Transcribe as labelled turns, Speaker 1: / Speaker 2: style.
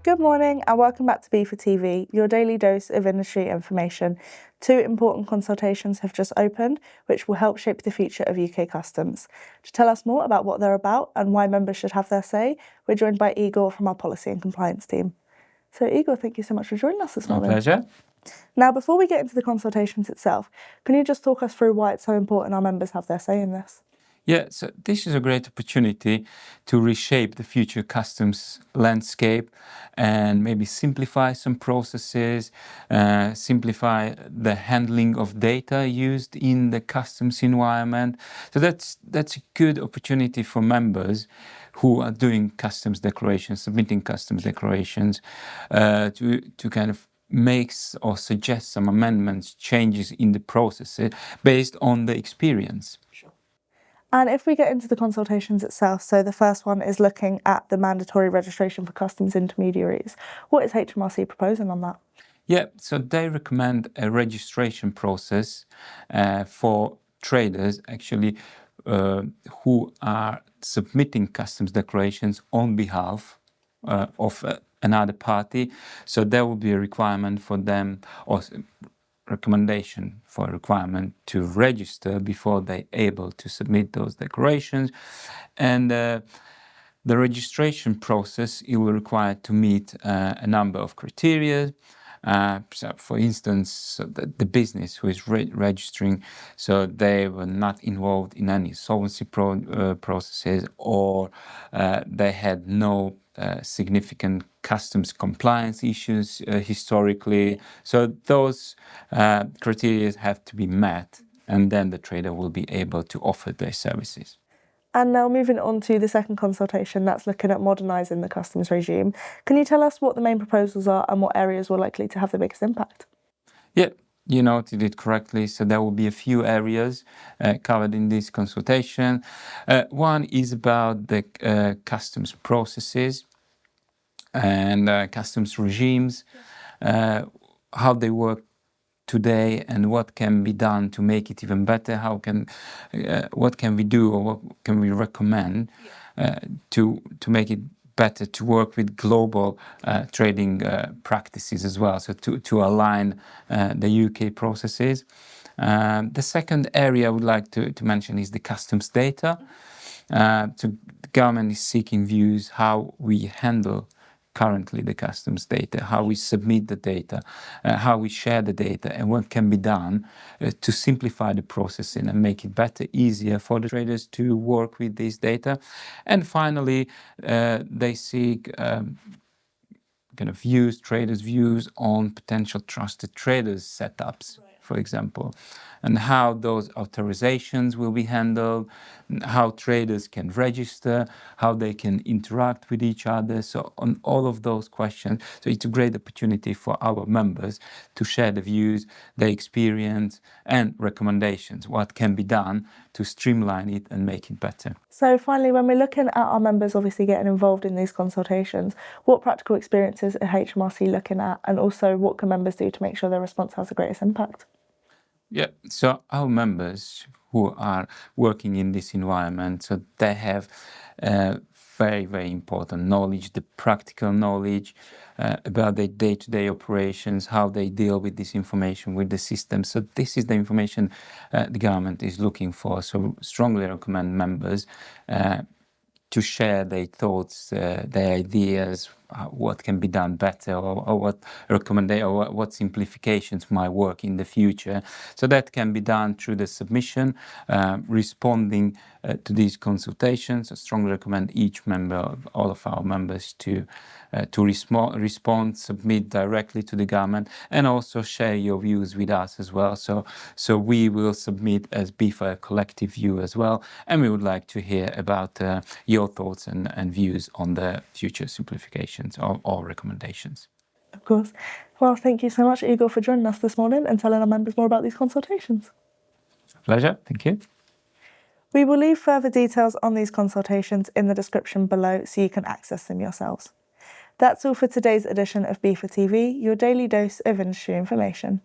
Speaker 1: Good morning and welcome back to BIFA TV, your daily dose of industry information. Two important consultations have just opened, which will help shape the future of UK customs. To tell us more about what they're about and why members should have their say, we're joined by Igor from our policy and compliance team. So Igor, thank you so much for joining us this morning.
Speaker 2: My pleasure.
Speaker 1: Now, before we get into the consultations itself, can you just talk us through why it's so important our members have their say in this?
Speaker 2: Yeah, so this is a great opportunity to reshape the future customs landscape and maybe simplify some processes, simplify the handling of data used in the customs environment. So that's a good opportunity for members who are doing customs declarations, submitting customs declarations, to kind of makes or suggests some amendments, changes in the processes based on the experience.
Speaker 1: Sure. And if we get into the consultations itself, so the first one is looking at the mandatory registration for customs intermediaries. What is HMRC proposing on that?
Speaker 2: Yeah, so they recommend a registration process for traders actually who are submitting customs declarations on behalf of another party. So there will be a requirement for them, or recommendation for a requirement to register before they're able to submit those declarations. And the registration process, it will require to meet a number of criteria. So for instance, so the business who is registering, so they were not involved in any solvency processes, or they had no significant customs compliance issues historically. So those criteria have to be met, and then the trader will be able to offer their services.
Speaker 1: And now moving on to the second consultation, that's looking at modernising the customs regime. Can you tell us what the main proposals are and what areas were likely to have the biggest impact?
Speaker 2: Yeah, you noted it correctly. So there will be a few areas covered in this consultation. One is about the customs processes and customs regimes, how they work today and what can be done to make it even better. What can we do, or what can we recommend to make it better, to work with global trading practices as well, so to align the UK processes. The second area I would like to mention is the customs data. So the government is seeking views how we handle currently the customs data, how we submit the data, how we share the data, and what can be done to simplify the processing and make it better, easier for the traders to work with this data. And finally, they seek kind of traders' views on potential trusted traders setups, for example, and how those authorizations will be handled, how traders can register, how they can interact with each other. So on all of those questions, so it's a great opportunity for our members to share the views, their experience and recommendations, what can be done to streamline it and make it better.
Speaker 1: So finally, when we're looking at our members obviously getting involved in these consultations, what practical experiences are HMRC looking at, and also what can members do to make sure their response has the greatest impact?
Speaker 2: Yeah, so our members who are working in this environment, so they have very, very important knowledge, the practical knowledge about their day-to-day operations, how they deal with this information, with the system. So this is the information the government is looking for. So strongly recommend members to share their thoughts, their ideas, what can be done better, or what simplifications might work in the future. So that can be done through the submission, responding to these consultations. I strongly recommend each member, all of our members, to respond, submit directly to the government, and also share your views with us as well. So we will submit as BIFA a collective view as well, and we would like to hear about your thoughts and views on the future simplifications or recommendations.
Speaker 1: Of course. Well, thank you so much, Igor, for joining us this morning and telling our members more about these consultations.
Speaker 2: Pleasure. Thank you.
Speaker 1: We will leave further details on these consultations in the description below so you can access them yourselves. That's all for today's edition of BIFA TV, your daily dose of industry information.